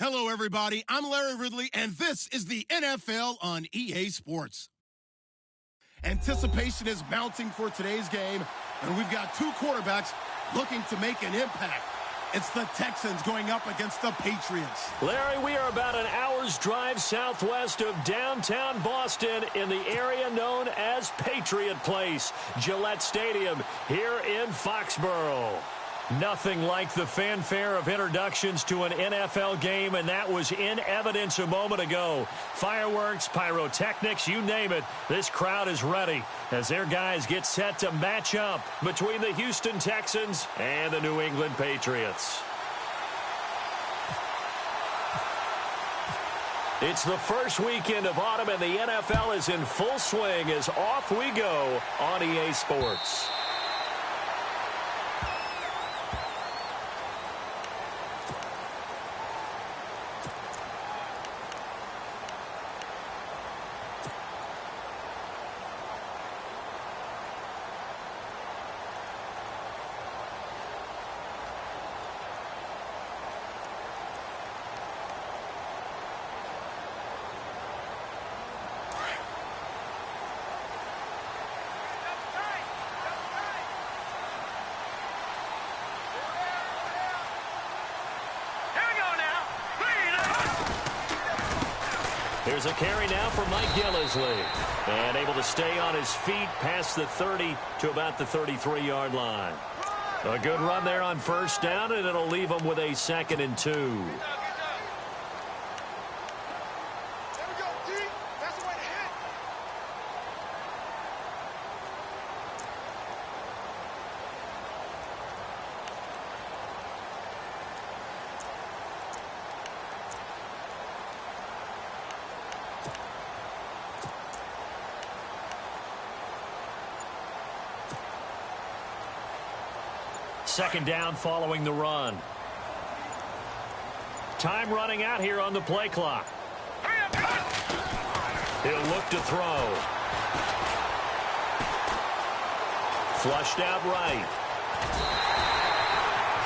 Hello, everybody. I'm Larry Ridley, and this is the NFL on EA Sports. Anticipation is mounting for today's game, and we've got two quarterbacks looking to make an impact. It's the Texans going up against the Patriots. Larry, we are about an hour's drive southwest of downtown Boston in the area known as Patriot Place, Gillette Stadium here in Foxborough. Nothing like the fanfare of introductions to an NFL game, and that was in evidence a moment ago. Fireworks, pyrotechnics, you name it. This crowd is ready as their guys get set to match up between the Houston Texans and the New England Patriots. It's the first weekend of autumn, and the NFL is in full swing as off we go on EA Sports. Here's a carry now for Mike Gillisley. And able to stay on his feet past the 30 to about the 33-yard line. A good run there on first down, and it'll leave him with a 2nd and 2. Second down following the run. Time running out here on the play clock. He'll look to throw. Flushed out right.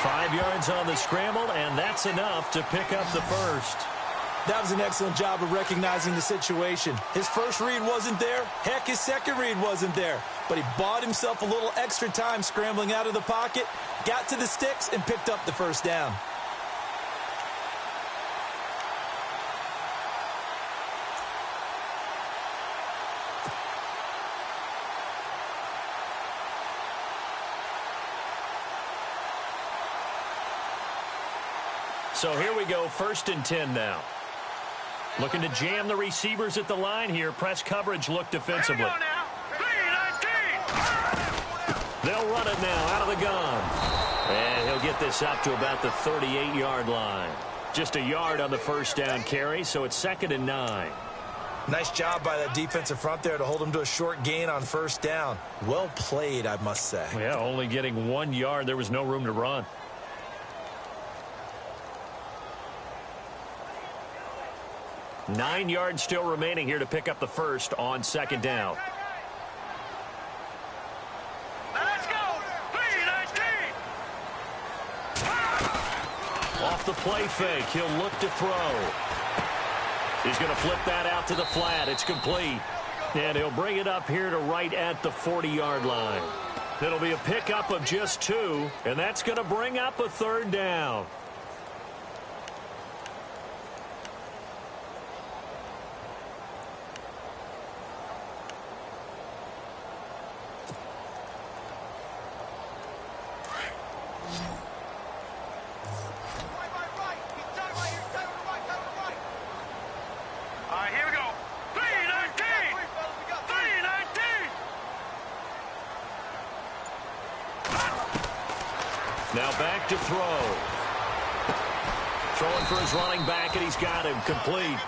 5 yards on the scramble, and that's enough to pick up the first. That was an excellent job of recognizing the situation. His first read wasn't there. Heck, his second read wasn't there. But he bought himself a little extra time scrambling out of the pocket, got to the sticks, and picked up the first down. So here we go, 1st and 10 now. Looking to jam the receivers at the line here. Press coverage look defensively. They'll run it now out of the gun. And he'll get this up to about the 38-yard line. Just a yard on the first down carry, so it's 2nd and 9. Nice job by that defensive front there to hold him to a short gain on first down. Well played, I must say. Yeah, only getting 1 yard. There was no room to run. Nine yards still remaining here to pick up the first on 2nd down. Let's go! 3-19! Off the play fake, he'll look to throw. He's going to flip that out to the flat. It's complete. And he'll bring it up here to right at the 40-yard line. It'll be a pickup of just 2, and that's going to bring up a 3rd down. Now back to throw. Throwing for his running back, and he's got him complete.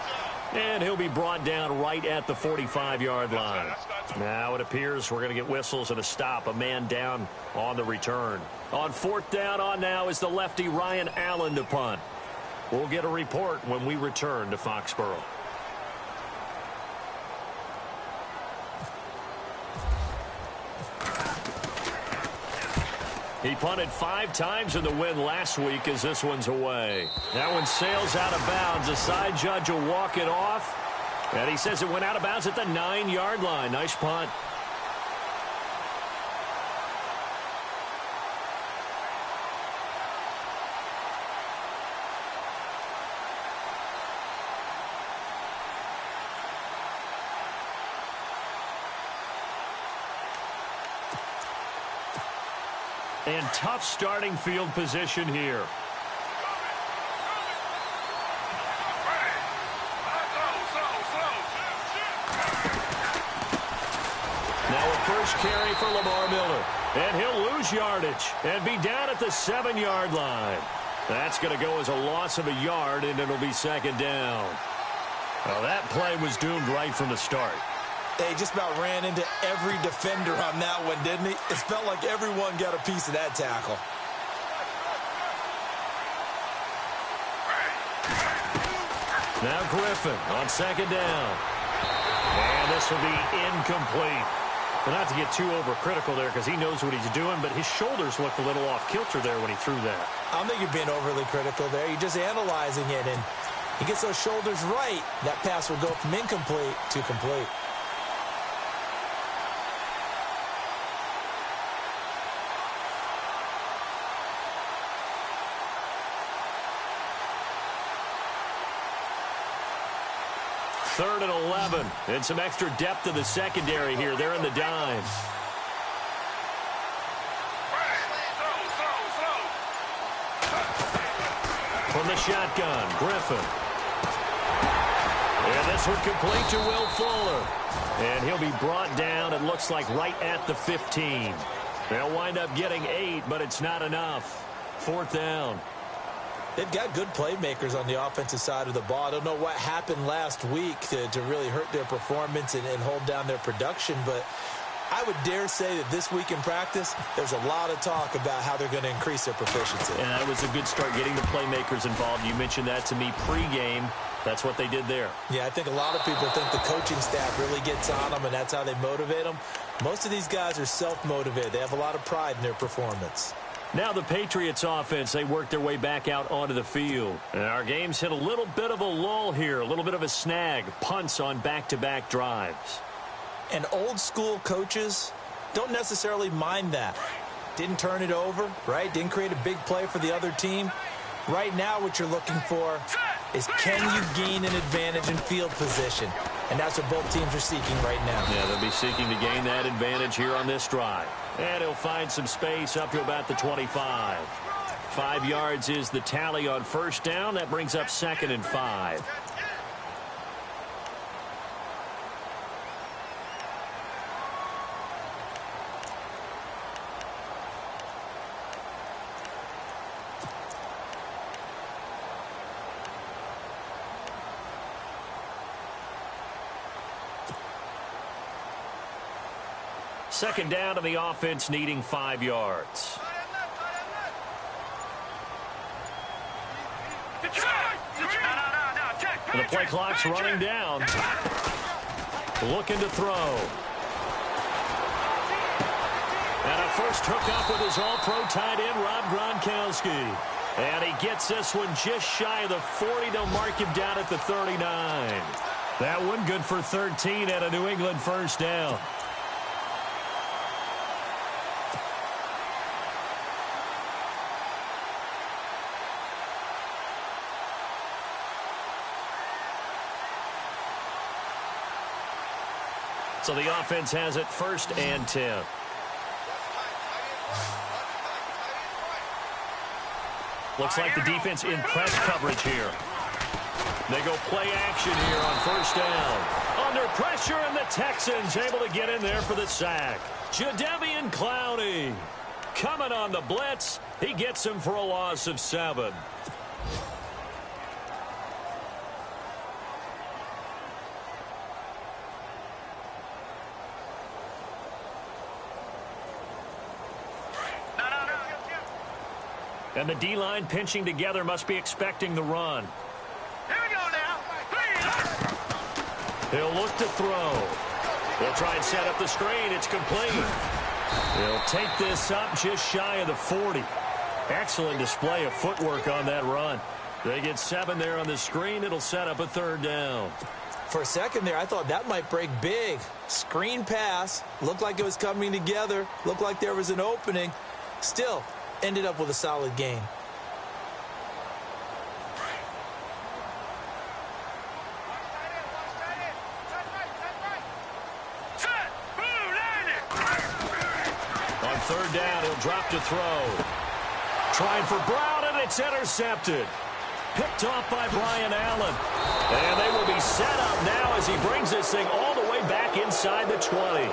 And he'll be brought down right at the 45-yard line. Now it appears we're going to get whistles and a stop. A man down on the return. On 4th down on now is the lefty Ryan Allen to punt. We'll get a report when we return to Foxborough. He punted 5 times in the win last week as this one's away. That one sails out of bounds. The side judge will walk it off. And he says it went out of bounds at the 9-yard line. Nice punt. And tough starting field position here. Now a first carry for Lamar Miller. And he'll lose yardage and be down at the 7-yard line. That's going to go as a loss of a yard, and it'll be second down. Well, that play was doomed right from the start. They just about ran into every defender on that one, didn't he? It felt like everyone got a piece of that tackle. Now Griffin on second down. And this will be incomplete. Well, not to get too overcritical there because he knows what he's doing, but his shoulders looked a little off kilter there when he threw that. I don't think you're being overly critical there. You're just analyzing it, and he gets those shoulders right. That pass will go from incomplete to complete. Third and 11, and some extra depth to the secondary here. They're in the dime. From the shotgun, Griffin. And this one complete to Will Fuller. And he'll be brought down, it looks like, right at the 15. They'll wind up getting 8, but it's not enough. Fourth down. They've got good playmakers on the offensive side of the ball. I don't know what happened last week to really hurt their performance and hold down their production, but I would dare say that this week in practice, there's a lot of talk about how they're going to increase their proficiency. And that was a good start, getting the playmakers involved. You mentioned that to me pregame. That's what they did there. Yeah, I think a lot of people think the coaching staff really gets on them, and that's how they motivate them. Most of these guys are self-motivated. They have a lot of pride in their performance. Now the Patriots offense, they work their way back out onto the field. And our game's hit a little bit of a lull here, a little bit of a snag. Punts on back-to-back drives. And old-school coaches don't necessarily mind that. Didn't turn it over, right? Didn't create a big play for the other team. Right now what you're looking for is, can you gain an advantage in field position? And that's what both teams are seeking right now. Yeah, they'll be seeking to gain that advantage here on this drive. And he'll find some space up to about the 25. 5 yards is the tally on first down. That brings up 2nd and 5. Second down to the offense, needing 5 yards. And the play clock's running down. Looking to throw. And a first hookup with his all-pro tight end, Rob Gronkowski. And he gets this one just shy of the 40. They'll mark him down at the 39. That one good for 13 and a New England first down. So the offense has it 1st and 10. Looks like the defense in press coverage here. They go play action here on first down. Under pressure, and the Texans able to get in there for the sack. Jadeveon Clowney coming on the blitz. He gets him for a loss of 7. And the D-line pinching together, must be expecting the run. Here we go now. Please. He'll look to throw. They'll try and set up the screen. It's complete. They'll take this up just shy of the 40. Excellent display of footwork on that run. They get 7 there on the screen. It'll set up a 3rd down. For a second there, I thought that might break big. Screen pass. Looked like it was coming together. Looked like there was an opening. Still, ended up with a solid gain. On 3rd down, he'll drop to throw. Trying for Brown, and it's intercepted. Picked off by Brian Allen. And they will be set up now as he brings this thing all the way back inside the 20.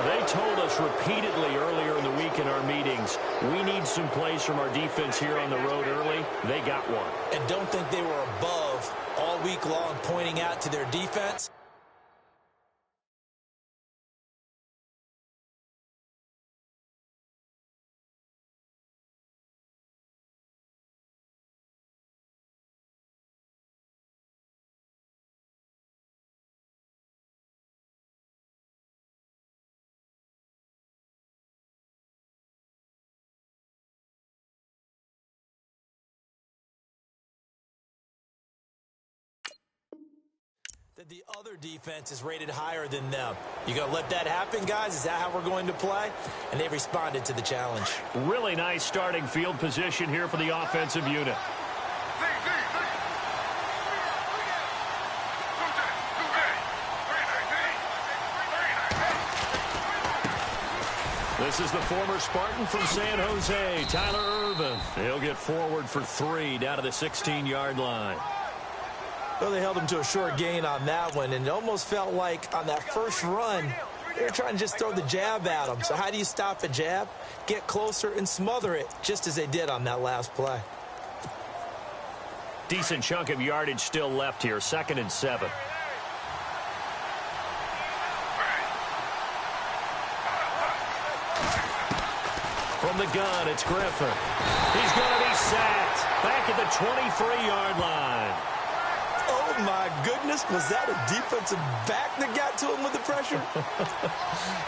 They told us repeatedly earlier in the week in our meetings, we need some plays from our defense here on the road early. They got one. And don't think they were above all week long pointing out to their defense. That the other defense is rated higher than them. You going to let that happen, guys? Is that how we're going to play? And they responded to the challenge. Really nice starting field position here for the offensive unit. This is the former Spartan from San Jose, Tyler Ervin. He'll get forward for 3 down to the 16-yard line. Well, they held him to a short gain on that one, and it almost felt like on that first run, they were trying to just throw the jab at him. So how do you stop a jab? Get closer and smother it, just as they did on that last play. Decent chunk of yardage still left here, 2nd and 7. From the gun, it's Griffin. He's going to be sacked back at the 23-yard line. Oh, my goodness. Was that a defensive back that got to him with the pressure?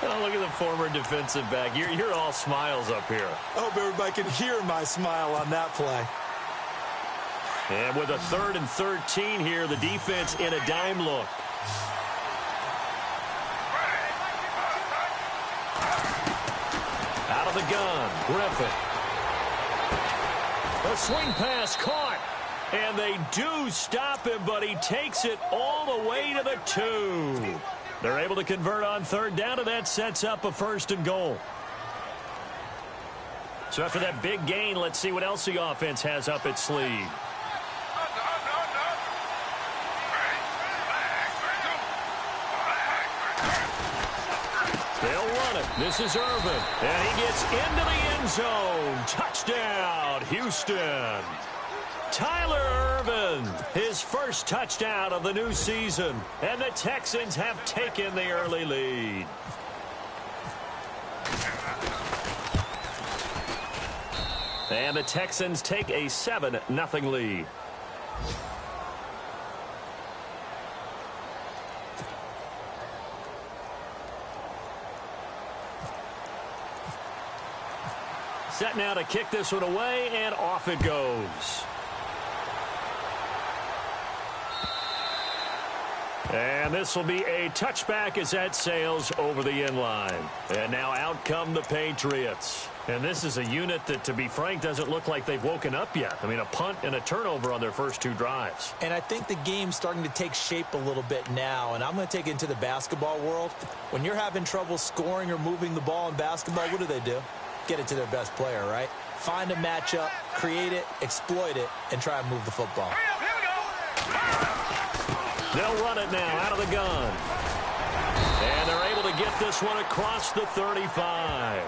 Oh, look at the former defensive back. You're all smiles up here. I hope everybody can hear my smile on that play. And with a 3rd and 13 here, the defense in a dime look. Out of the gun, Griffin. A swing pass caught. And they do stop him, but he takes it all the way to the 2. They're able to convert on 3rd down, and that sets up a 1st and goal. So after that big gain, let's see what else the offense has up its sleeve. They'll run it. This is Ervin, and he gets into the end zone. Touchdown, Houston. Tyler Ervin, his first touchdown of the new season, and the Texans have taken the early lead. And the Texans take a 7-0 lead. Set now to kick this one away, and off it goes. And this will be a touchback as that sails over the end line. And now out come the Patriots. And this is a unit that, to be frank, doesn't look like they've woken up yet. I mean, a punt and a turnover on their first 2 drives. And I think the game's starting to take shape a little bit now. And I'm going to take it into the basketball world. When you're having trouble scoring or moving the ball in basketball, what do? Get it to their best player, right? Find a matchup, create it, exploit it, and try and move the football. They'll run it now out of the gun. And they're able to get this one across the 35.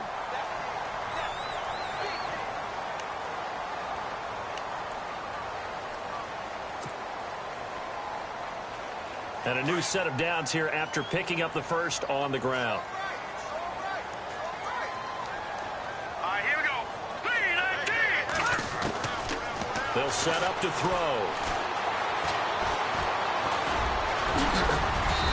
And a new set of downs here after picking up the first on the ground. Here we go. 3-19. They'll set up to throw.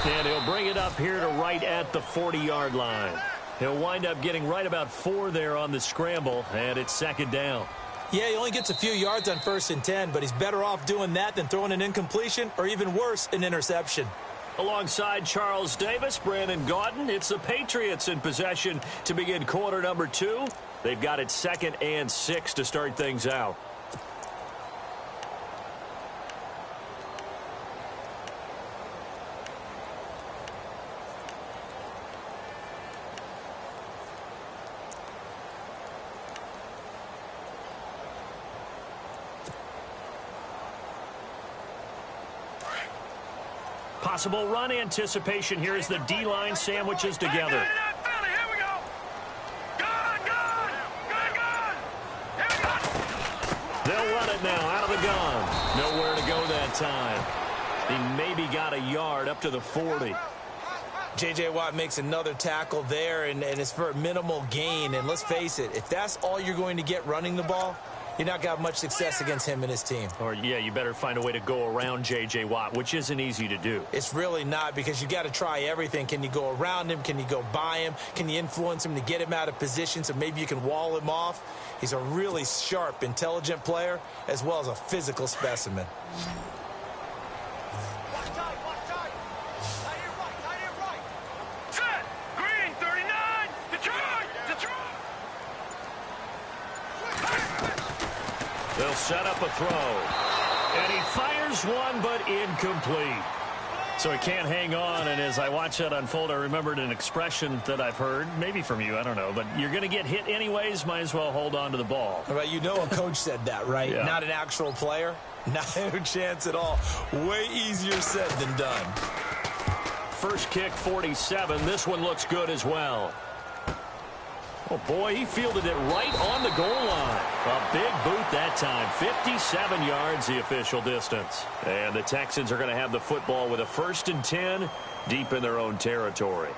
And he'll bring it up here to right at the 40-yard line. He'll wind up getting right about 4 there on the scramble, and it's second down. Yeah, he only gets a few yards on 1st and 10, but he's better off doing that than throwing an incompletion or even worse, an interception. Alongside Charles Davis, Brandon Gaudin, it's the Patriots in possession to begin quarter number 2. They've got it 2nd and 6 to start things out. Possible run anticipation here as the D-line sandwiches together. They'll run it now out of the gun. Nowhere to go that time. He maybe got a yard up to the 40. J.J. Watt makes another tackle there, and it's for a minimal gain. And let's face it, if that's all you're going to get running the ball, you're not going to have much success against him and his team. Or, yeah, you better find a way to go around J.J. Watt, which isn't easy to do. It's really not, because you got to try everything. Can you go around him? Can you go by him? Can you influence him to get him out of position so maybe you can wall him off? He's a really sharp, intelligent player, as well as a physical specimen. They'll set up a throw. And he fires one, but incomplete. So he can't hang on, and as I watch that unfold, I remembered an expression that I've heard, maybe from you, I don't know, but you're going to get hit anyways, might as well hold on to the ball. Right, you know a coach said that, right? Yeah. Not an actual player. No chance at all. Way easier said than done. First kick, 47. This one looks good as well. Oh, boy, he fielded it right on the goal line. A big boot that time. 57 yards, the official distance. And the Texans are going to have the football with a 1st and 10 deep in their own territory.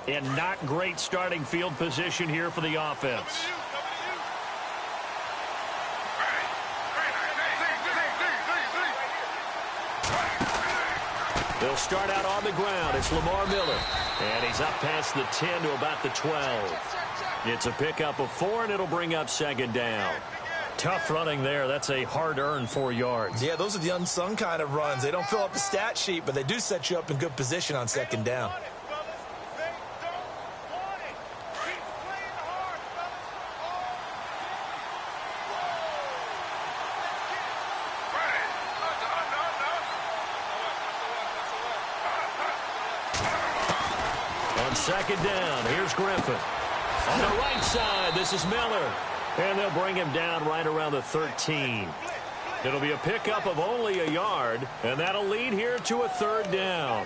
And not great starting field position here for the offense. They'll start out on the ground. It's Lamar Miller. And he's up past the 10 to about the 12. It's a pickup of 4, and it'll bring up second down. Tough running there. That's a hard-earned 4 yards. Yeah, those are the unsung kind of runs. They don't fill up the stat sheet, but they do set you up in good position on second down. Second down. Here's Griffin. On the right side, this is Miller. And they'll bring him down right around the 13. It'll be a pickup of only a yard, and that'll lead here to a 3rd down.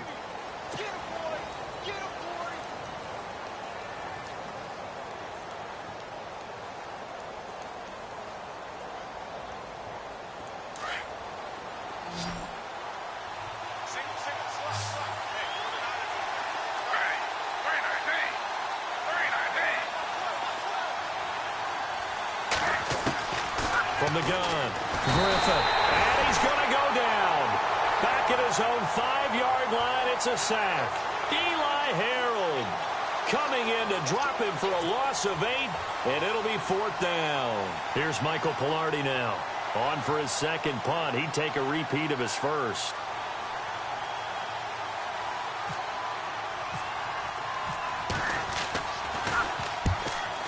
From the gun, Griffin. And he's going to go down. Back at his own 5-yard line, it's a sack. Eli Harold coming in to drop him for a loss of 8, and it'll be 4th down. Here's Michael Pilardi now. On for his second punt. He'd take a repeat of his first.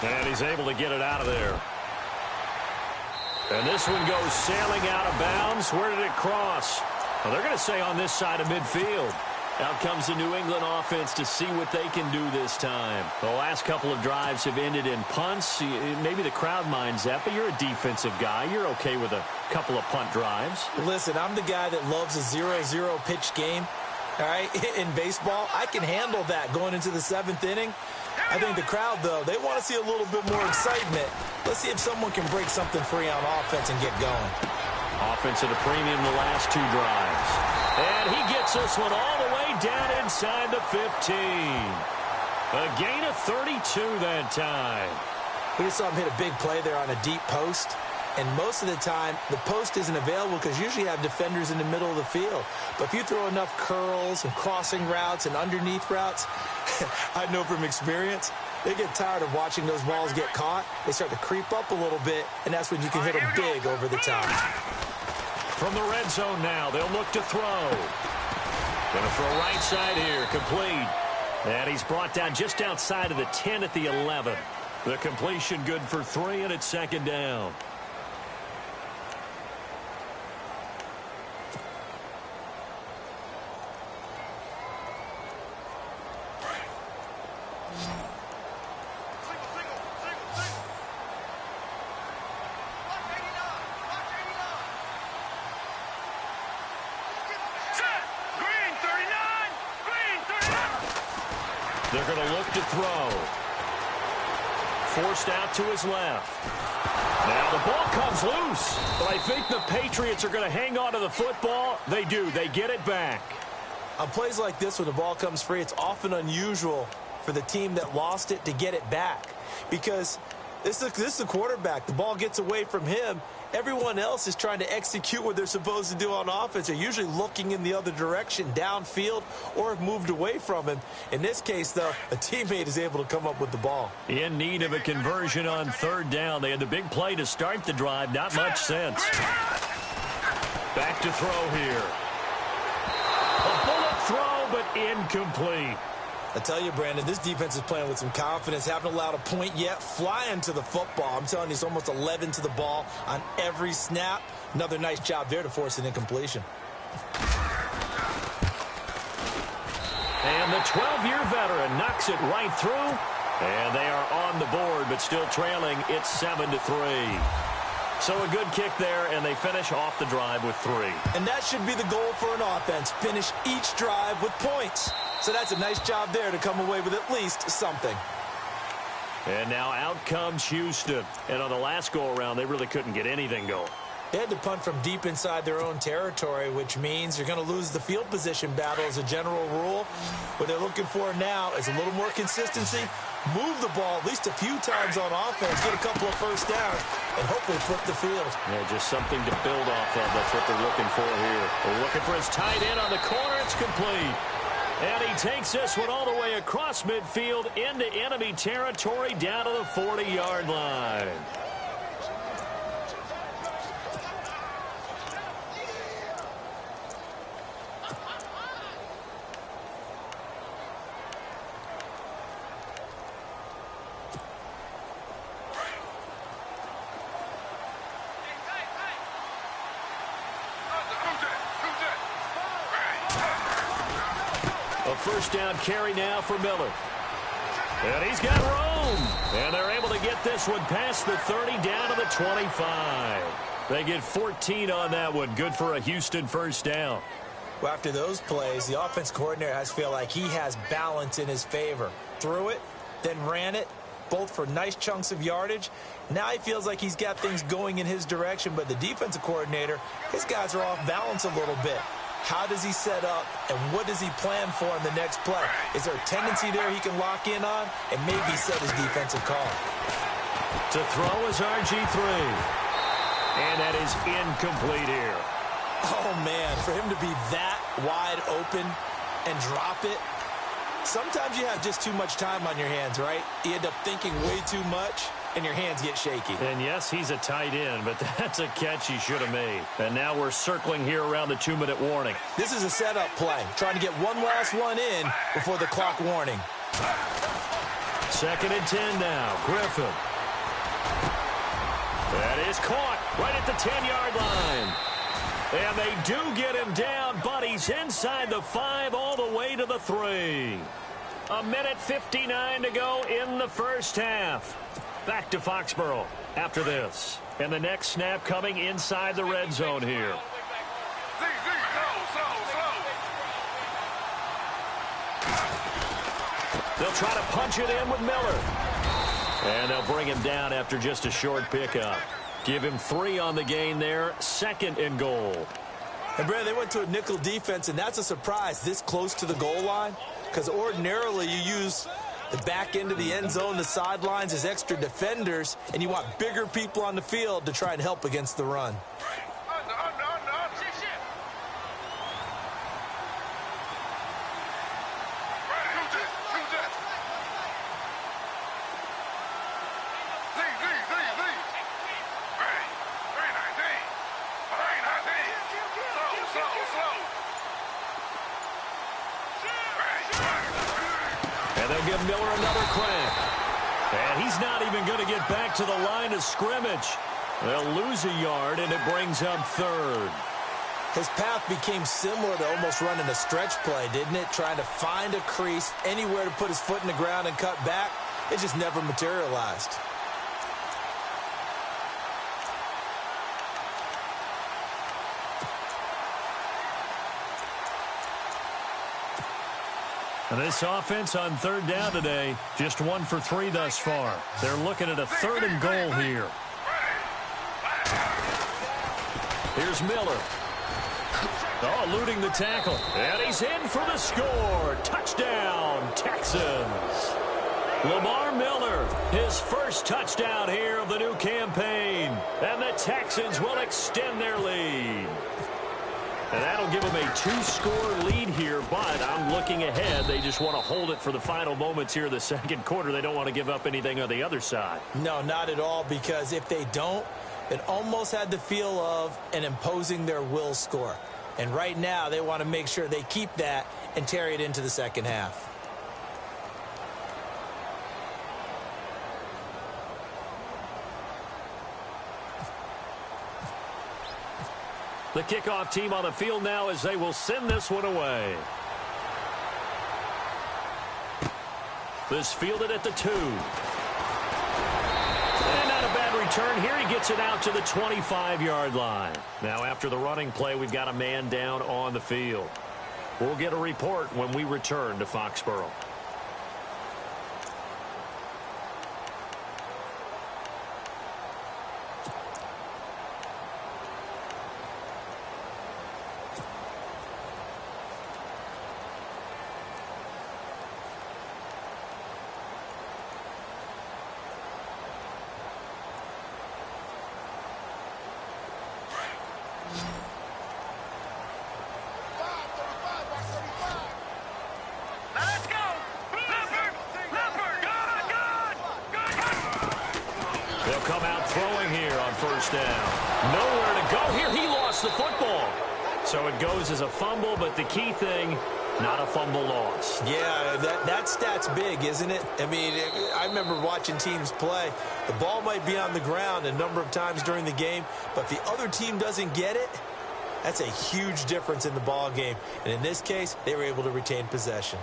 And he's able to get it out of there. And this one goes sailing out of bounds. Where did it cross? Well, they're going to say on this side of midfield. Out comes the New England offense to see what they can do this time. The last couple of drives have ended in punts. Maybe the crowd minds that, but you're a defensive guy. You're okay with a couple of punt drives. Listen, I'm the guy that loves a 0-0 pitch game. All right, in baseball, I can handle that going into the 7th inning. I think the crowd, though, they want to see a little bit more excitement. Let's see if someone can break something free on offense and get going. Offense at a premium the last 2 drives. And he gets this one all the way down inside the 15. A gain of 32 that time. We just saw him hit a big play there on a deep post. And most of the time, the post isn't available because usually you have defenders in the middle of the field. But if you throw enough curls and crossing routes and underneath routes, I know from experience, they get tired of watching those balls get caught. They start to creep up a little bit, and that's when you can hit them big over the top. From the red zone now, they'll look to throw. Going to throw right side here, complete. And he's brought down just outside of the 10 at the 11. The completion good for 3, and it's second down. They're going to look to throw. Forced out to his left. Now the ball comes loose. But I think the Patriots are going to hang on to the football. They do. They get it back. On plays like this, when the ball comes free, it's often unusual for the team that lost it to get it back. Because this is the quarterback. The ball gets away from him. Everyone else is trying to execute what they're supposed to do on offense. They're usually looking in the other direction, downfield, or have moved away from him. In this case, though, a teammate is able to come up with the ball. In need of a conversion on third down. They had the big play to start the drive. Not much sense. Back to throw here. A bullet throw, but incomplete. I tell you, Brandon, this defense is playing with some confidence. Haven't allowed a point yet. Flying to the football. I'm telling you, it's almost 11 to the ball on every snap. Another nice job there to force an incompletion. And the 12-year veteran knocks it right through. And they are on the board, but still trailing. It's 7-3. So a good kick there, and they finish off the drive with 3. And that should be the goal for an offense. Finish each drive with points. So that's a nice job there to come away with at least something. And now out comes Houston. And on the last go-around, they really couldn't get anything going. They had to punt from deep inside their own territory, which means you're going to lose the field position battle as a general rule. What they're looking for now is a little more consistency, move the ball at least a few times on offense, get a couple of first downs, and hopefully flip the field. Yeah, just something to build off of. That's what they're looking for here. They're looking for his tight end on the corner. It's complete. And he takes this one all the way across midfield into enemy territory down to the 40-yard line. A first down carry now for Miller. And he's got room. And they're able to get this one past the 30 down to the 25. They get 14 on that one. Good for a Houston first down. Well, after those plays, the offense coordinator has to feel like he has balance in his favor. Threw it, then ran it, both for nice chunks of yardage. Now he feels like he's got things going in his direction, but the defensive coordinator, his guys are off balance a little bit. How does he set up, and what does he plan for in the next play? Is there a tendency there he can lock in on and maybe set his defensive call? To throw is RG3. And that is incomplete here. Oh, man, for him to be that wide open and drop it. Sometimes you have just too much time on your hands, right? You end up thinking way too much, and your hands get shaky. And yes, he's a tight end, but that's a catch he should have made. And now we're circling here around the 2-minute warning. This is a setup play, trying to get one last one in before the clock warning. 2nd and 10 now. Griffin. That is caught right at the 10-yard line. And they do get him down, but he's inside the 5 all the way to the 3. 1:59 to go in the first half. Back to Foxborough after this. And the next snap coming inside the red zone here. They'll try to punch it in with Miller. And they'll bring him down after just a short pickup. Give him 3 on the gain there. 2nd and goal. And, Brad, they went to a nickel defense, and that's a surprise this close to the goal line. Because ordinarily you use The back end of the end zone, the sidelines, is extra defenders, and you want bigger people on the field to try and help against the run. And they'll give Miller another crank. And he's not even going to get back to the line of scrimmage. They'll lose a yard, and it brings up third. His path became similar to almost running a stretch play, didn't it? Trying to find a crease, anywhere to put his foot in the ground and cut back. It just never materialized. This offense on third down today, just 1 for 3 thus far. They're looking at a 3rd and goal here. Here's Miller. Oh, eluding the tackle. And he's in for the score. Touchdown, Texans. Lamar Miller, his first touchdown here of the new campaign. And the Texans will extend their lead. And that'll give them a 2-score lead here, but I'm looking ahead. They just want to hold it for the final moments here of the second quarter. They don't want to give up anything on the other side. No, not at all, because if they don't, it almost had the feel of an imposing their will score. And right now, they want to make sure they keep that and carry it into the second half. The kickoff team on the field now as they will send this one away. This fielded at the 2. And not a bad return here. He gets it out to the 25-yard line. Now after the running play, we've got a man down on the field. We'll get a report when we return to Foxborough. Down. Nowhere to go here. He lost the football. So it goes as a fumble, but the key thing, not a fumble loss. Yeah, that stat's big, isn't it? I mean, I remember watching teams play. The ball might be on the ground a number of times during the game, but if the other team doesn't get it, that's a huge difference in the ball game. And in this case, they were able to retain possession.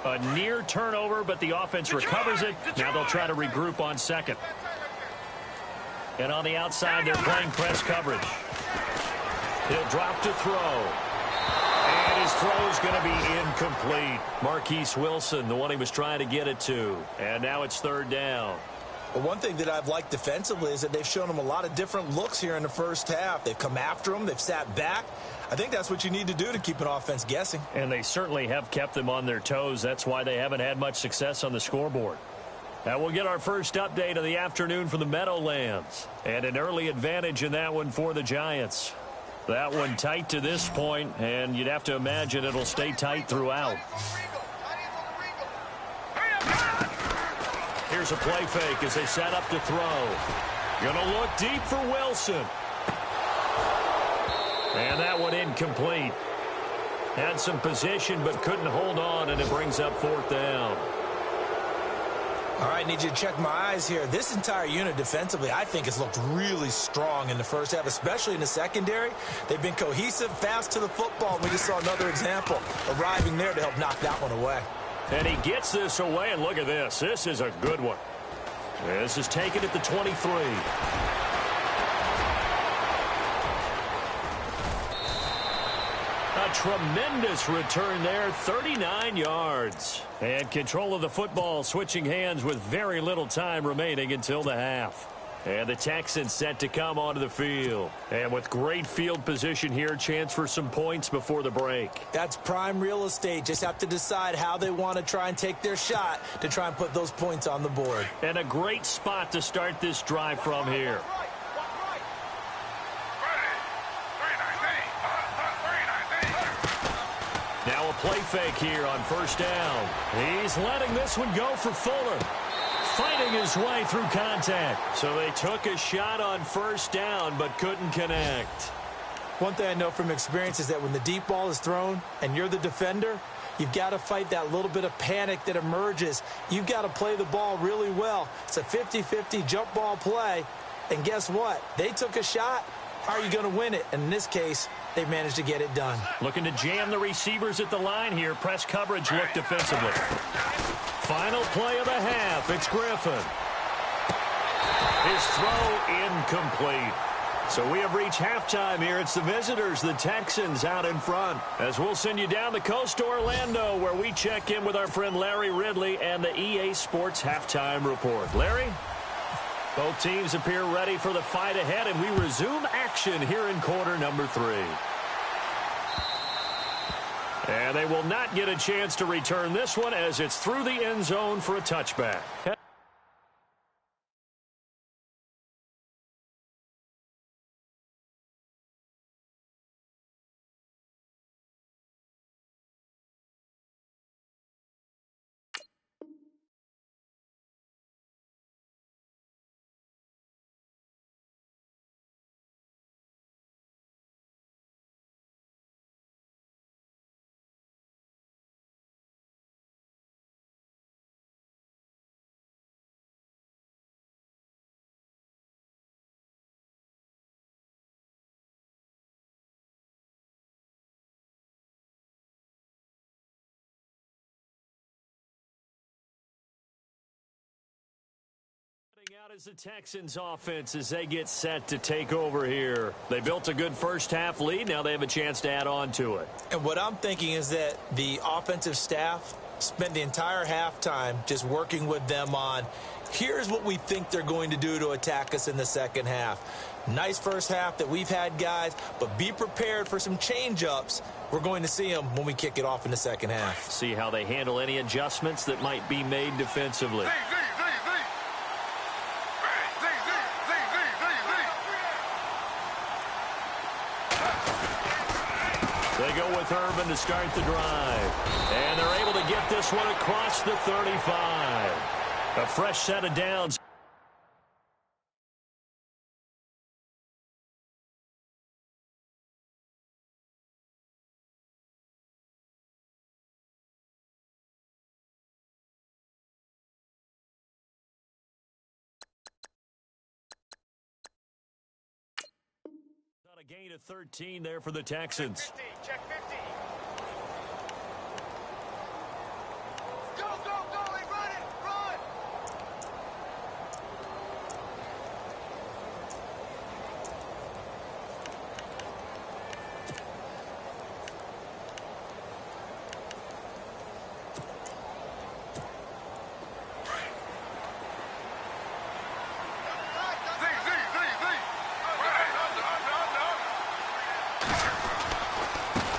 A near turnover, but the offense recovers it. Now they'll try to regroup on second. And on the outside, they're playing press coverage. He'll drop to throw. And his throw is going to be incomplete. Marquise Wilson, the one he was trying to get it to. And now it's third down. Well, one thing that I've liked defensively is that they've shown him a lot of different looks here in the first half. They've come after him. They've sat back. I think that's what you need to do to keep an offense guessing. And they certainly have kept them on their toes. That's why they haven't had much success on the scoreboard. Now we'll get our first update of the afternoon from the Meadowlands. And an early advantage in that one for the Giants. That one tight to this point, and you'd have to imagine it'll stay tight throughout. Here's a play fake as they set up to throw. Gonna look deep for Wilson. And that one incomplete. Had some position but couldn't hold on, and it brings up fourth down. All right, need you to check my eyes here. This entire unit defensively, I think, has looked really strong in the first half, especially in the secondary. They've been cohesive, fast to the football. We just saw another example arriving there to help knock that one away. And he gets this away, and look at this. This is a good one. This is taken at the 23. A tremendous return there, 39 yards. And control of the football switching hands with very little time remaining until the half. And the Texans set to come onto the field. And with great field position here, chance for some points before the break. That's prime real estate. Just have to decide how they want to try and take their shot to try and put those points on the board. And a great spot to start this drive from here. Now a play fake here on first down. He's letting this one go for Fuller. Fighting his way through contact. So they took a shot on first down but couldn't connect. One thing I know from experience is that when the deep ball is thrown and you're the defender, you've got to fight that little bit of panic that emerges. You've got to play the ball really well. It's a 50-50 jump ball play. And guess what? They took a shot. How are you going to win it? And in this case, they managed to get it done. Looking to jam the receivers at the line here. Press coverage look defensively. Final play of the half. It's Griffin. His throw incomplete. So we have reached halftime here. It's the visitors, the Texans, out in front. As we'll send you down the coast to Orlando, where we check in with our friend Larry Ridley and the EA Sports Halftime Report. Larry? Both teams appear ready for the fight ahead, and we resume action here in quarter number 3. And they will not get a chance to return this one as it's through the end zone for a touchback. Out as the Texans offense as they get set to take over here. They built a good first half lead. Now they have a chance to add on to it. And what I'm thinking is that the offensive staff spent the entire halftime just working with them on, here's what we think they're going to do to attack us in the second half. Nice first half that we've had, guys, but be prepared for some change-ups. We're going to see them when we kick it off in the second half. See how they handle any adjustments that might be made defensively. They go with Irvin to start the drive. And they're able to get this one across the 35. A fresh set of downs. A gain of 13 there for the Texans. Check 50. Go, go, go, hey, run it, run!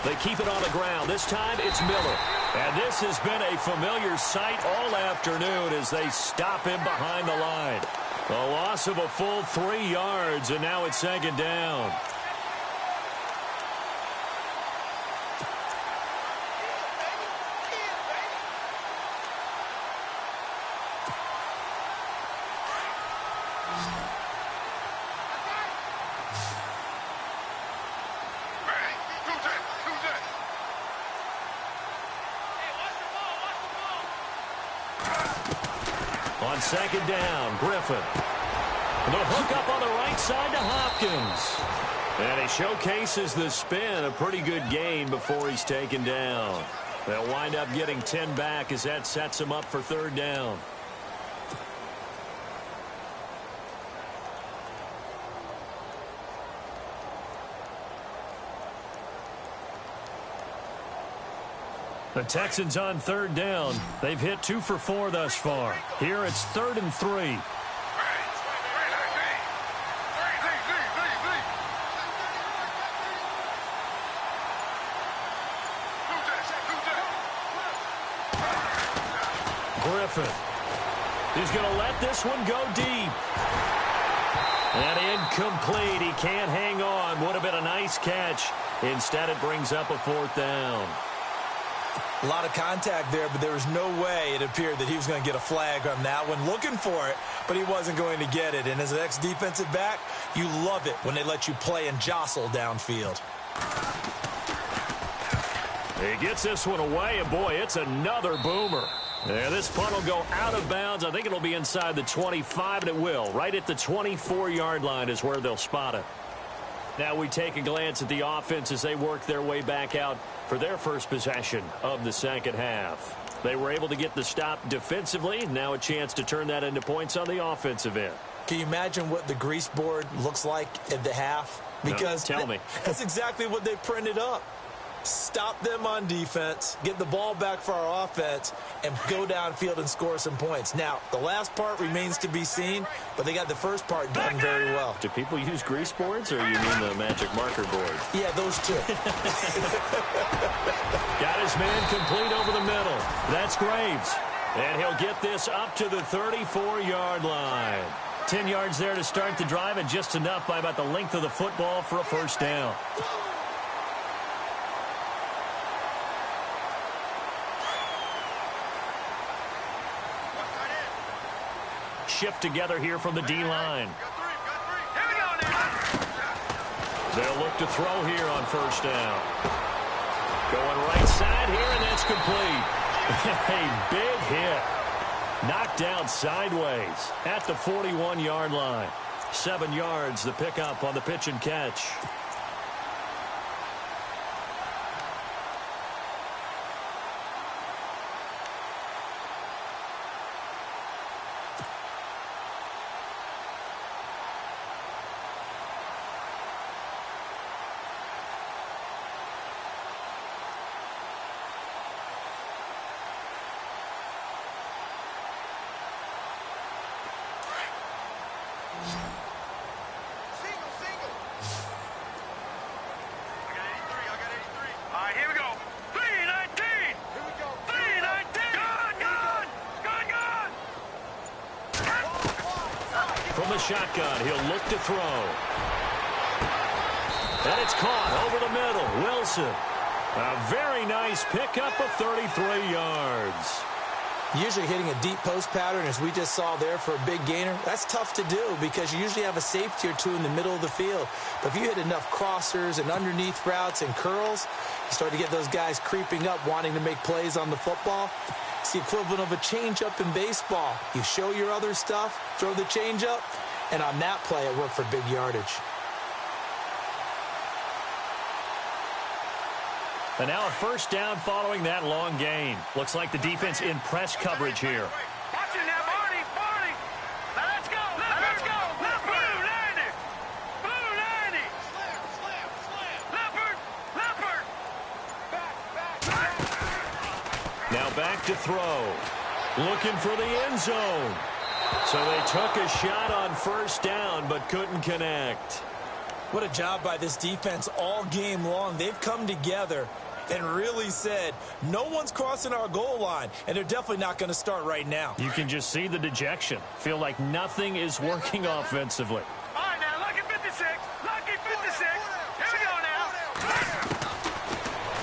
They keep it on the ground. This time it's Miller. And this has been a familiar sight all afternoon as they stop him behind the line. A loss of a full 3 yards, and now it's second down. On second down, Griffin. And they'll hook up on the right side to Hopkins. And he showcases the spin, a pretty good gain before he's taken down. They'll wind up getting 10 back as that sets him up for third down. The Texans on third down. They've hit 2 for 4 thus far. Here it's 3rd and 3. Griffin. He's going to let this one go deep. And incomplete. He can't hang on. Would have been a nice catch. Instead, it brings up a 4th down. A lot of contact there, but there was no way it appeared that he was going to get a flag on that one. Looking for it, but he wasn't going to get it. And as an ex-defensive back, you love it when they let you play and jostle downfield. He gets this one away, and boy, it's another boomer. Yeah, this punt will go out of bounds. I think it'll be inside the 25, and it will. Right at the 24-yard line is where they'll spot it. Now we take a glance at the offense as they work their way back out for their first possession of the second half. They were able to get the stop defensively. Now a chance to turn that into points on the offensive end. Can you imagine what the grease board looks like at the half? Because no, tell me. That's exactly what they printed up. Stop them on defense, get the ball back for our offense, and go downfield and score some points. Now, the last part remains to be seen, but they got the first part done very well. Do people use grease boards, or you mean the magic marker board? Yeah, those two. Got his man complete over the middle. That's Graves. And he'll get this up to the 34-yard line. 10 yards there to start the drive, and just enough by about the length of the football for a first down. Shift together here from the D-line. They'll look to throw here on first down. Going right side here, and that's complete. A big hit. Knocked out sideways at the 41-yard line. 7 yards, the pickup on the pitch and catch. From the shotgun, he'll look to throw. And it's caught over the middle. Wilson. A very nice pickup of 33 yards. Usually hitting a deep post pattern, as we just saw there for a big gainer, that's tough to do because you usually have a safety or two in the middle of the field. But if you hit enough crossers and underneath routes and curls, you start to get those guys creeping up, wanting to make plays on the football. It's the equivalent of a changeup in baseball. You show your other stuff, throw the changeup, and on that play, it worked for big yardage. And now a first down following that long gain. Looks like the defense in press coverage here. Watch it now, Barney, Barney. Now let's go, let's go. Blue 90. Blue 90. Slam. Leopard. Back. Now back to throw. Looking for the end zone. So they took a shot on first down, but couldn't connect. What a job by this defense all game long. They've come together and really said, no one's crossing our goal line, and they're definitely not going to start right now. You can just see the dejection. Feel like nothing is working offensively. All right, now, lucky 56. Lucky 56. Here we go now.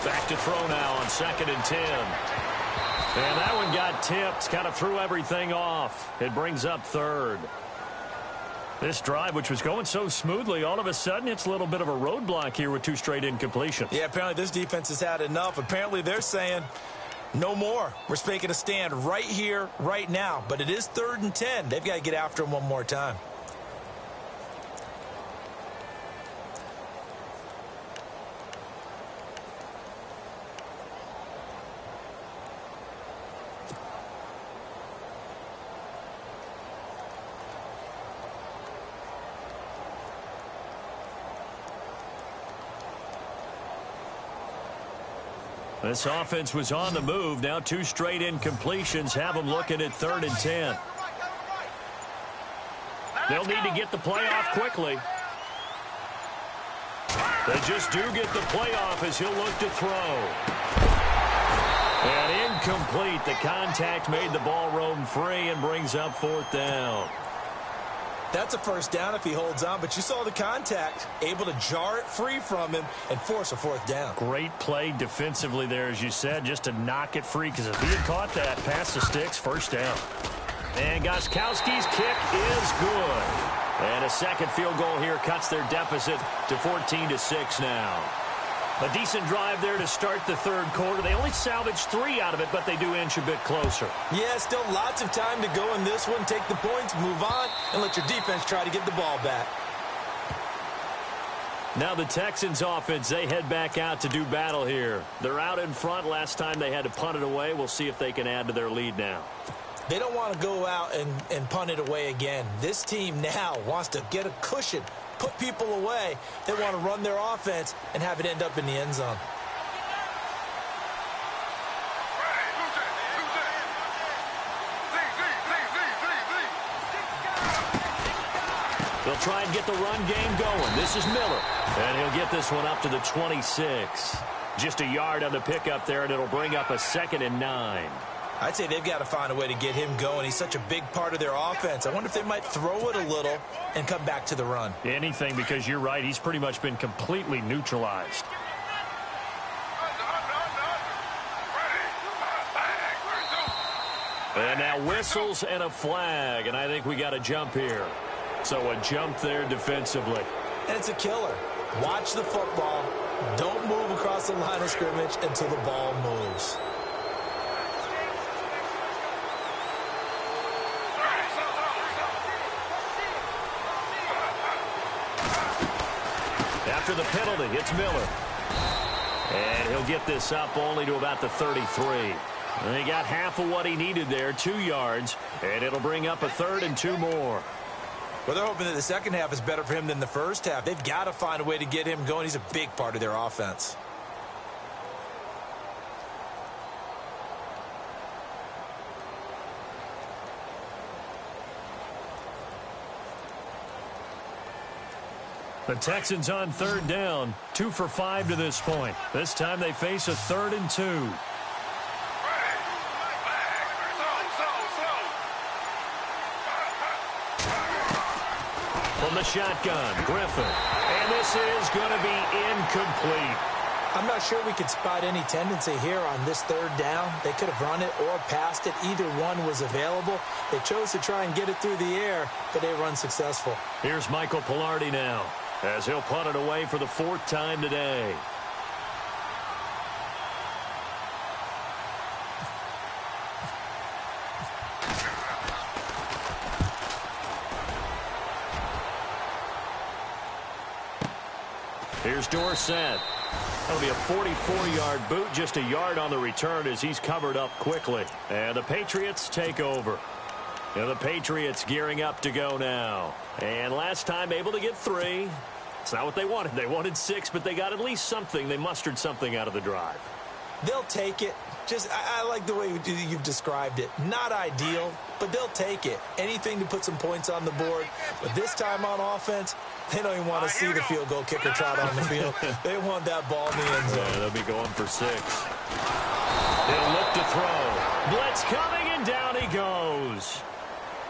Back to throw now on 2nd and 10. And that one got tipped, kind of threw everything off. It brings up 3rd. This drive, which was going so smoothly, all of a sudden it's a little bit of a roadblock here with 2 straight incompletions. Yeah, apparently this defense has had enough. Apparently they're saying, no more. We're making a stand right here, right now. But it is 3rd and 10. They've got to get after him one more time. This offense was on the move. Now 2 straight incompletions have them looking at 3rd and 10. They'll need to get the play off quickly. They just do get the play off as he'll look to throw. And Incomplete. The contact made the ball roam free and brings up 4th down. That's a first down if he holds on, but you saw the contact, able to jar it free from him and force a 4th down. Great play defensively there, as you said, just to knock it free, because if he had caught that past the sticks, 1st down. And Gostkowski's kick is good. And a second field goal here cuts their deficit to 14-6 now. A decent drive there to start the 3rd quarter. They only salvaged 3 out of it, but they do inch a bit closer. Yeah, still lots of time to go in this one. Take the points, move on, and let your defense try to get the ball back. Now the Texans offense, they head back out to do battle here. They're out in front. Last time they had to punt it away. We'll see if they can add to their lead now. They don't want to go out and punt it away again. This team now wants to get a cushion, put people away. They want to run their offense and have it end up in the end zone. They'll try and get the run game going. This is Miller, and he'll get this one up to the 26. Just a yard on the pickup there, and it'll bring up a 2nd and 9. I'd say they've got to find a way to get him going. He's such a big part of their offense. I wonder if they might throw it a little and come back to the run. Anything, because you're right. He's pretty much been completely neutralized. And now whistles and a flag, and I think we got a jump here. So a jump there defensively. And it's a killer. Watch the football. Don't move across the line of scrimmage until the ball moves. After the penalty, it's Miller. And he'll get this up only to about the 33. And he got half of what he needed there, 2 yards, and it'll bring up a 3rd and 2 more. Well, they're hoping that the second half is better for him than the first half. They've got to find a way to get him going. He's a big part of their offense. The Texans on 3rd down, 2 for 5 to this point. This time they face a 3rd and 2. From the shotgun, Griffin. And this is going to be incomplete. I'm not sure we could spot any tendency here on this 3rd down. They could have run it or passed it. Either one was available. They chose to try and get it through the air, but they were unsuccessful. Here's Michael Pilardi now, as he'll punt it away for the 4th time today. Here's Dorsett. That'll be a 44-yard boot, just a yard on the return as he's covered up quickly. And the Patriots take over. And the Patriots gearing up to go now. And last time able to get 3. It's not what they wanted. They wanted 6, but they got at least something. They mustered something out of the drive. They'll take it. I like the way you've described it. Not ideal, but they'll take it. Anything to put some points on the board. But this time on offense, they don't even want to see the field goal kicker trot on the field. They want that ball in the end zone. Yeah, they'll be going for 6. He'll look to throw. Blitz coming, and down he goes.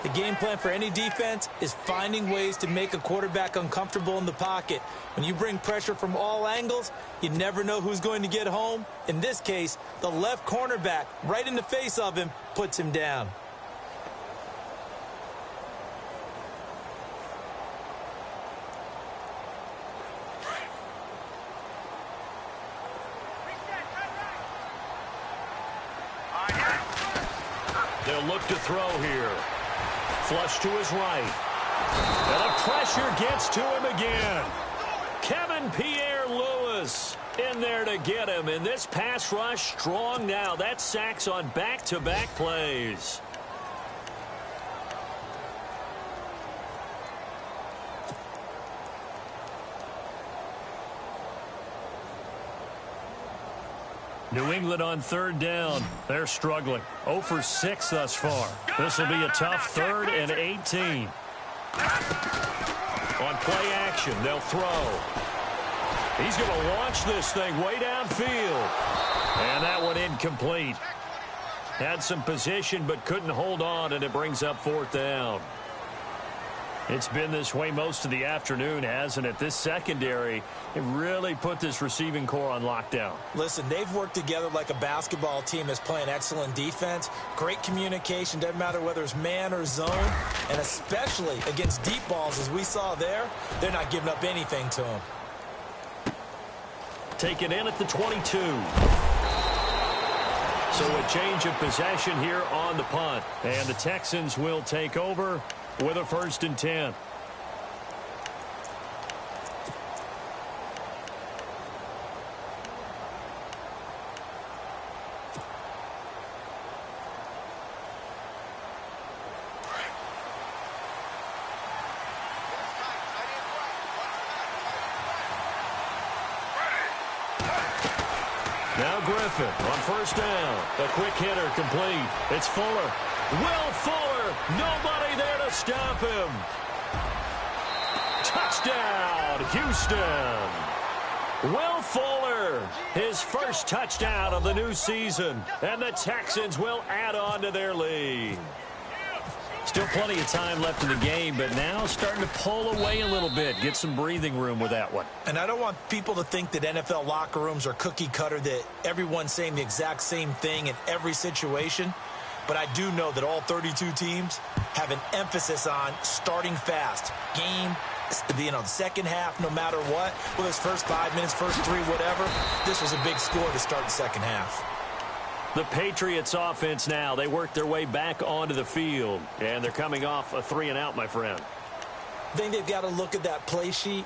The game plan for any defense is finding ways to make a quarterback uncomfortable in the pocket. When you bring pressure from all angles, you never know who's going to get home. In this case, the left cornerback, right in the face of him, puts him down. They'll look to throw here. Flush to his right. And the pressure gets to him again. Kevin Pierre-Louis in there to get him. And this pass rush strong now. That's sacks on back-to-back plays. New England on 3rd down. They're struggling. 0 for 6 thus far. This will be a tough 3rd and 18. On play action, they'll throw. He's going to launch this thing way downfield. And that one incomplete. Had some position but couldn't hold on, and it brings up 4th down. It's been this way most of the afternoon, hasn't it? This secondary, it really put this receiving core on lockdown. Listen, they've worked together like a basketball team that's playing excellent defense. Great communication, doesn't matter whether it's man or zone. And especially against deep balls, as we saw there, they're not giving up anything to them. Taken in at the 22. So a change of possession here on the punt. And the Texans will take over with a 1st and 10. Now Griffin on 1st down. A quick hitter complete. It's Fuller. Will Fuller. Nobody there to stop him. Touchdown, Houston. Will Fuller, his first touchdown of the new season. And the Texans will add on to their lead. Still plenty of time left in the game, but now starting to pull away a little bit. Get some breathing room with that one. And I don't want people to think that NFL locker rooms are cookie cutter, that everyone's saying the exact same thing in every situation. But I do know that all 32 teams have an emphasis on starting fast. Game, the second half, no matter what. Whether it's first 5 minutes, first 3, whatever. This was a big score to start the second half. The Patriots offense now. They work their way back onto the field. And they're coming off a 3-and-out, my friend. I think they've got to look at that play sheet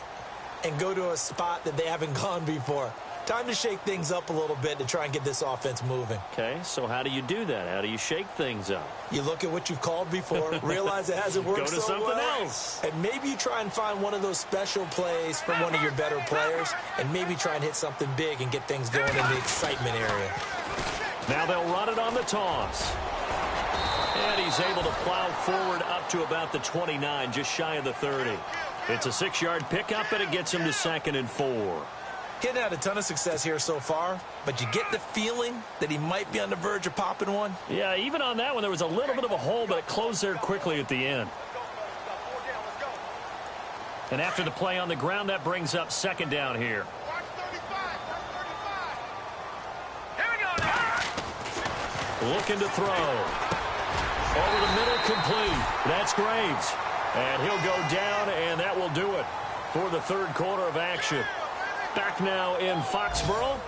and go to a spot that they haven't gone before. Time to shake things up a little bit to try and get this offense moving. Okay, so how do you do that? How do you shake things up? You look at what you've called before, realize it hasn't worked so well. Go to something else. And maybe you try and find one of those special plays from one of your better players, and maybe try and hit something big and get things going in the excitement area. Now they'll run it on the toss. And he's able to plow forward up to about the 29, just shy of the 30. It's a 6-yard pickup, and it gets him to 2nd and 4. He had a ton of success here so far, but you get the feeling that he might be on the verge of popping one. Yeah, even on that one, there was a little bit of a hole, but it closed there quickly at the end. And after the play on the ground, that brings up 2nd down here. Looking to throw. Over the middle, complete. That's Graves. And he'll go down, and that will do it for the 3rd quarter of action. Back now in Foxborough.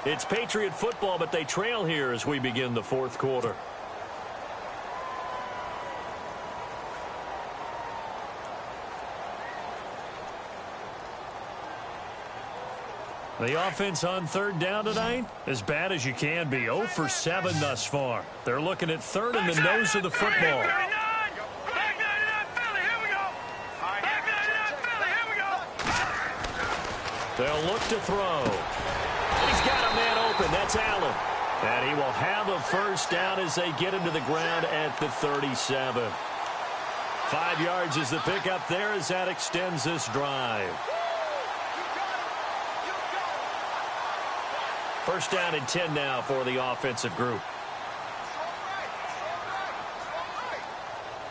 It's Patriot football, but they trail here as we begin the 4th quarter. The offense on 3rd down tonight, as bad as you can be. 0 for 7 thus far. They're looking at 3rd in the nose of the football. They'll look to throw. He's got a man open. That's Allen. And he will have a 1st down as they get him to the ground at the 37. 5 yards is the pickup there as that extends this drive. 1st down and 10 now for the offensive group.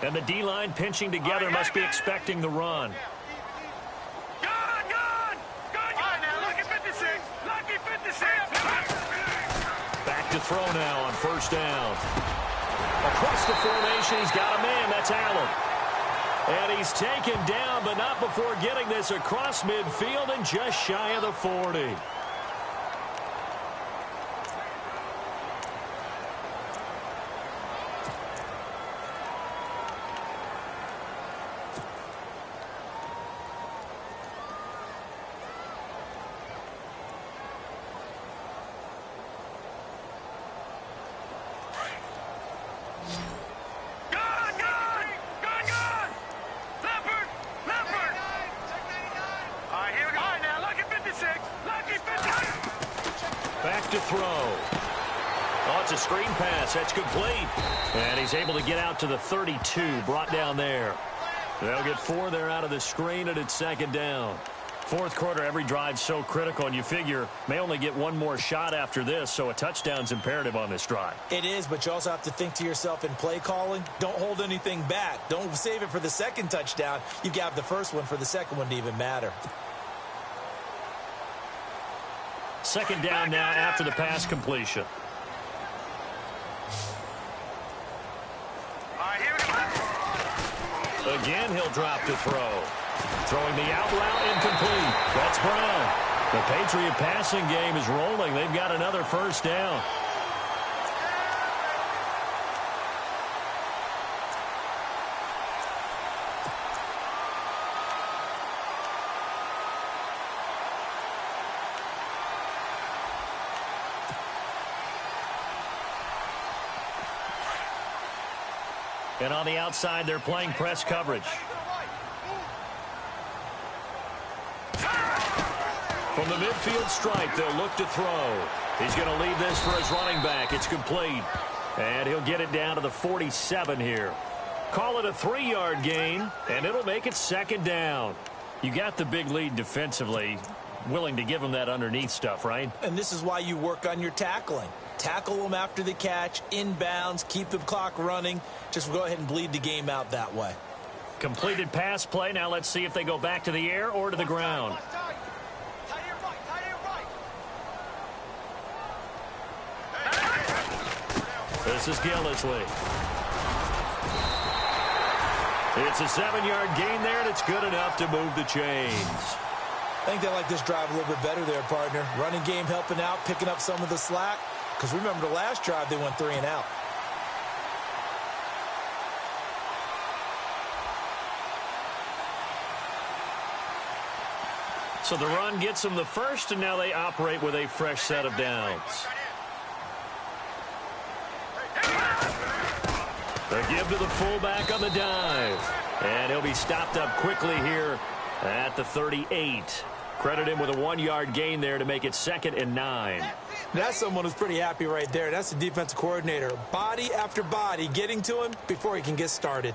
And the D-line pinching together, must be expecting the run. Back to throw now on 1st down. Across the formation, he's got a man. That's Allen. And he's taken down, but not before getting this across midfield and just shy of the 40. To throw. Oh, it's a screen pass. That's complete. And he's able to get out to the 32, brought down there. They'll get 4 there out of the screen, and it's 2nd down. Fourth quarter, every drive's so critical, and you figure may only get one more shot after this, so a touchdown's imperative on this drive. It is, but you also have to think to yourself in play calling, don't hold anything back. Don't save it for the second touchdown. You got the first one for the second one to even matter. Second down now after the pass completion. Again, he'll drop to throw. Throwing the out route incomplete. That's Brown. The Patriot passing game is rolling. They've got another first down. And on the outside, they're playing press coverage. From the midfield stripe, they'll look to throw. He's going to leave this for his running back. It's complete. And he'll get it down to the 47 here. Call it a 3-yard gain, and it'll make it second down. You got the big lead defensively. Willing to give him that underneath stuff, right? And this is why you work on your tackling. Tackle them after the catch, inbounds, keep the clock running. Just go ahead and bleed the game out that way. Completed pass play. Now let's see if they go back to the air or to the ground. This is Gillisley. It's a 7-yard gain there, and it's good enough to move the chains. I think they like this drive a little bit better there, partner. Running game helping out, picking up some of the slack. Because remember the last drive, they went 3 and out. So the run gets them the first, and now they operate with a fresh set of downs. The give to the fullback on the dive. And he'll be stopped up quickly here at the 38. Credit him with a 1-yard gain there to make it 2nd and 9. That's someone who's pretty happy right there. That's the defensive coordinator. Body after body getting to him before he can get started.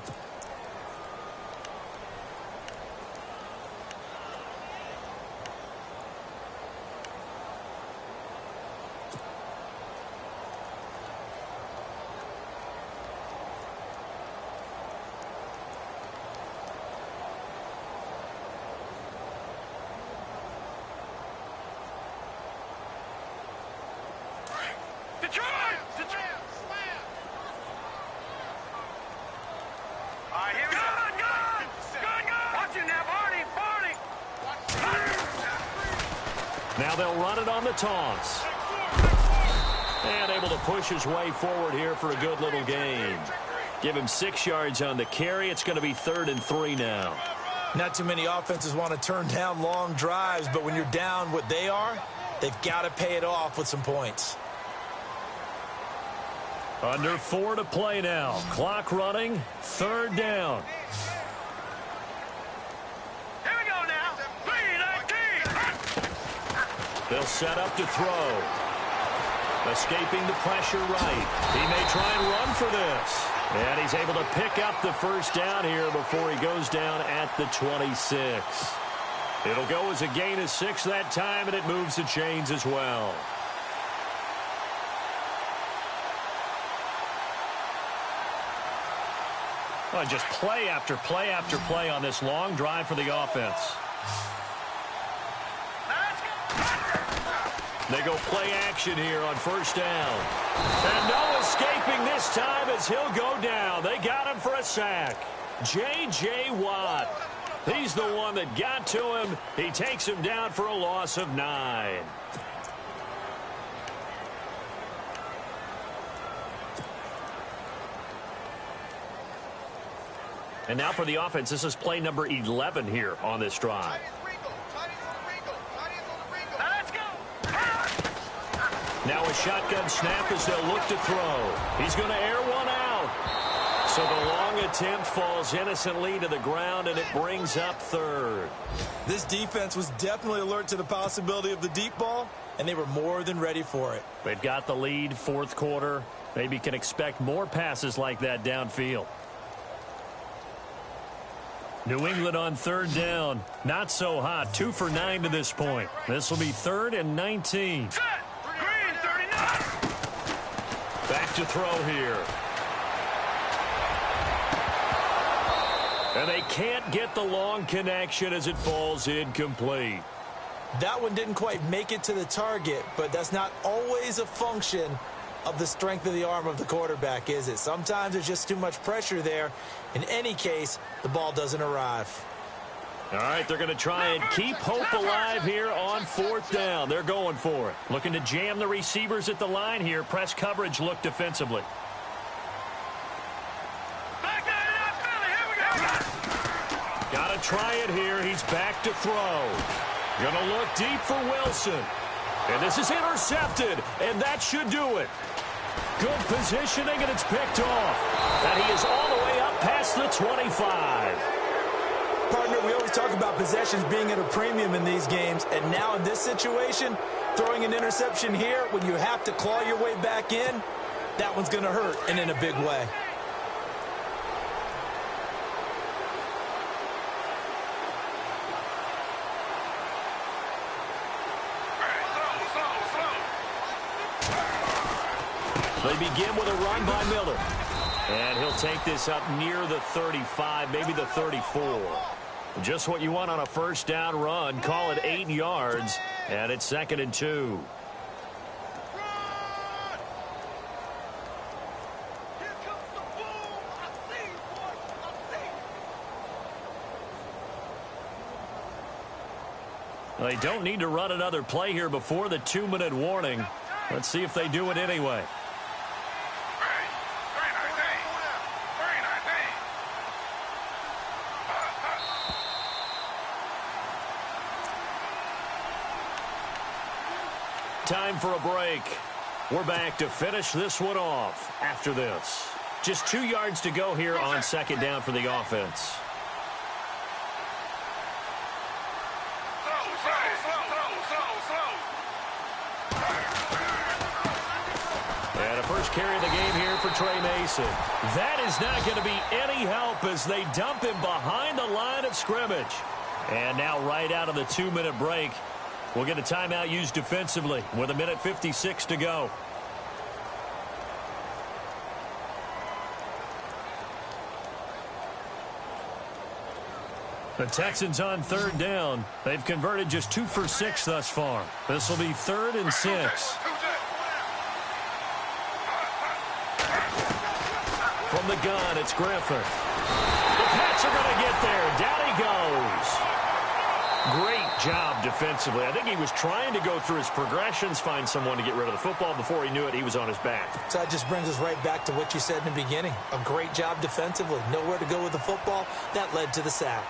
Now they'll run it on the toss. And able to push his way forward here for a good little gain. Give him 6 yards on the carry. It's going to be 3rd and 3 now. Not too many offenses want to turn down long drives, but when you're down what they are, they've got to pay it off with some points. Under 4 to play now. Clock running. 3rd down. Here we go now. 3-19. They'll set up to throw. Escaping the pressure right. He may try and run for this. And he's able to pick up the first down here before he goes down at the 26. It'll go as a gain of 6 that time, and it moves the chains as well. Well, just play after play after play on this long drive for the offense. They go play action here on first down. And no escaping this time as he'll go down. They got him for a sack. J.J. Watt. He's the one that got to him. He takes him down for a loss of 9. And now for the offense, this is play number 11 here on this drive. Now a shotgun snap as they'll look to throw. He's going to air one out. So the long attempt falls innocently to the ground, and it brings up 3rd. This defense was definitely alert to the possibility of the deep ball, and they were more than ready for it. They've got the lead, 4th quarter. Maybe can expect more passes like that downfield. New England on third down. Not so hot. 2 for 9 to this point. This will be 3rd and 19. Set. Green 39. Back to throw here. And they can't get the long connection as it falls incomplete. That one didn't quite make it to the target, but that's not always a function of the strength of the arm of the quarterback, is it? Sometimes there's just too much pressure there. In any case, the ball doesn't arrive. All right, they're going to try and keep hope alive here on 4th down. They're going for it. Looking to jam the receivers at the line here. Press coverage look defensively. Back at it up, Philly. Here we go. Got to try it here. He's back to throw. Going to look deep for Wilson. And this is intercepted, and that should do it. Good positioning, and it's picked off. And he is all the way up past the 25. Partner, we always talk about possessions being at a premium in these games, and now in this situation, throwing an interception here when you have to claw your way back in, that one's going to hurt, and in a big way. They begin with a run by Miller. And he'll take this up near the 35, maybe the 34. Just what you want on a first down run. Call it 8 yards, and it's 2nd and 2. They don't need to run another play here before the 2-minute warning. Let's see if they do it anyway. Time for a break. We're back to finish this one off after this. Just 2 yards to go here on 2nd down for the offense. And a first carry of the game here for Trey Mason. That is not going to be any help as they dump him behind the line of scrimmage. And now right out of the 2-minute break, we'll get a timeout used defensively with 1:56 to go. The Texans on 3rd down. They've converted just 2 for 6 thus far. This will be 3rd and 6. From the gun, it's Griffin. The Pats are going to get there. Down he goes. Great job defensively. I think he was trying to go through his progressions, find someone to get rid of the football. Before he knew it, he was on his back. So that just brings us right back to what you said in the beginning. A great job defensively. Nowhere to go with the football. That led to the sack.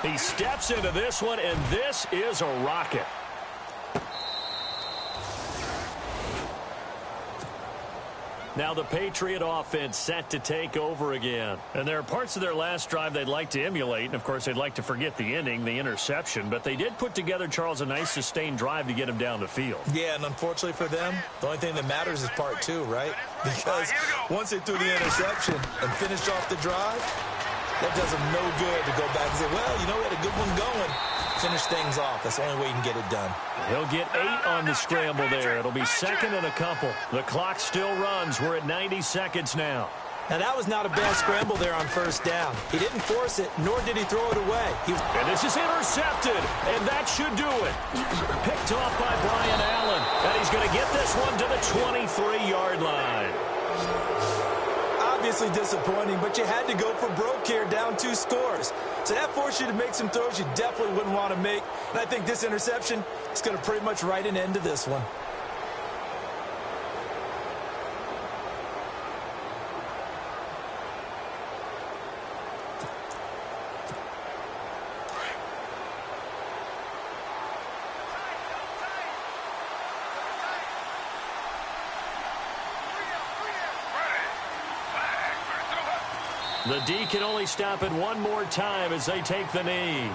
He steps into this one, and this is a rocket. Now the Patriot offense set to take over again. And there are parts of their last drive they'd like to emulate. And, of course, they'd like to forget the ending, the interception. But they did put together, Charles, a nice sustained drive to get him down the field. Yeah, and unfortunately for them, the only thing that matters is part 2, right? Because once they threw the interception and finished off the drive, that does them no good to go back and say, well, you know, we had a good one going. Finish things off. That's the only way you can get it done. He'll get 8 on the scramble there. It'll be 2nd and a couple. The clock still runs. We're at 90 seconds now. Now, that was not a bad scramble there on first down. He didn't force it, nor did he throw it away. And this is intercepted, and that should do it. Picked off by Brian Allen, and he's going to get this one to the 23-yard line. Obviously disappointing, but you had to go for broke here, down 2 scores. So that forced you to make some throws you definitely wouldn't want to make. And I think this interception is going to pretty much write an end to this one. The D can only stop it one more time as they take the knee.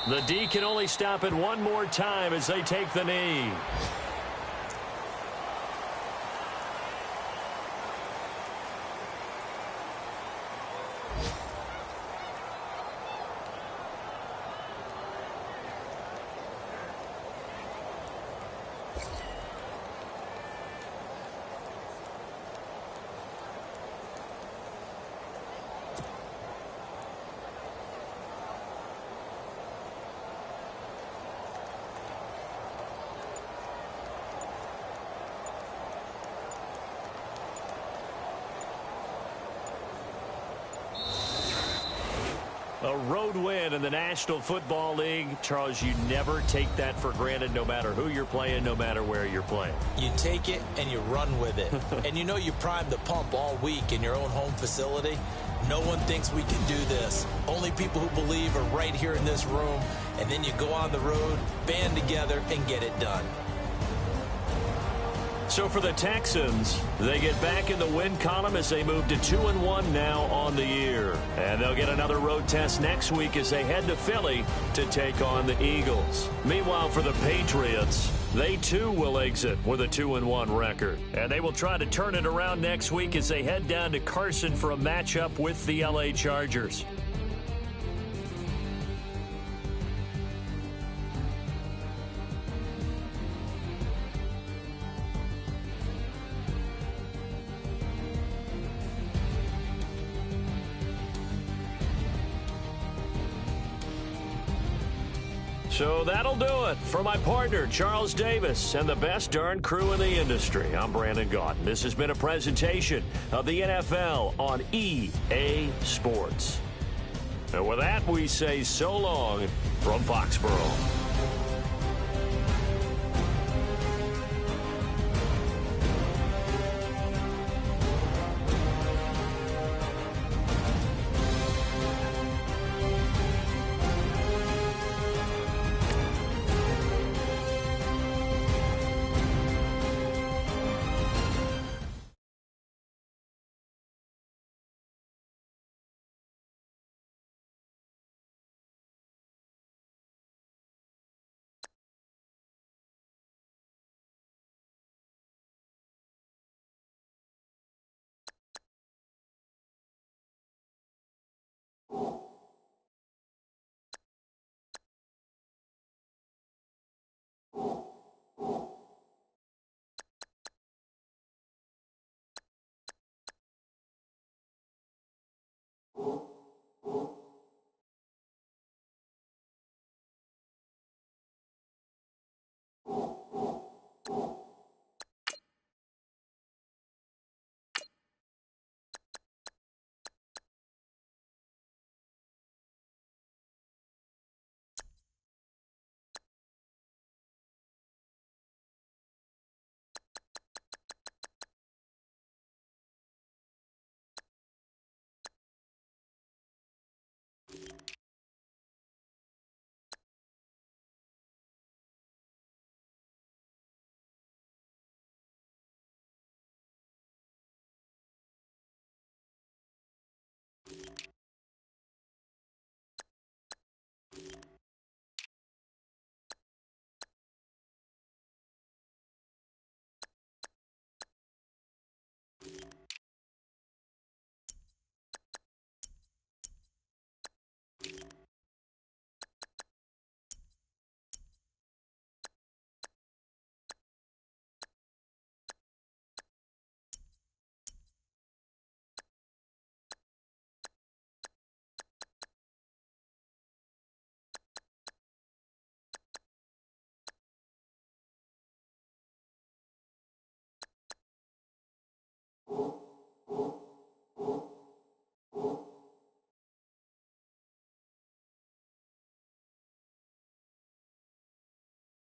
The D can only stop it one more time as they take the knee. A road win in the National Football League. Charles, you never take that for granted, no matter who you're playing, no matter where you're playing. You take it and you run with it. And you know you primed the pump all week in your own home facility. No one thinks we can do this. Only people who believe are right here in this room. And then you go on the road, band together, and get it done. So for the Texans, they get back in the win column as they move to 2-1 now on the year. And they'll get another road test next week as they head to Philly to take on the Eagles. Meanwhile, for the Patriots, they too will exit with a 2-1 record. And they will try to turn it around next week as they head down to Carson for a matchup with the LA Chargers. So that'll do it. For my partner, Charles Davis, and the best darn crew in the industry, I'm Brandon Gaudin. This has been a presentation of the NFL on EA Sports. And with that, we say so long from Foxborough.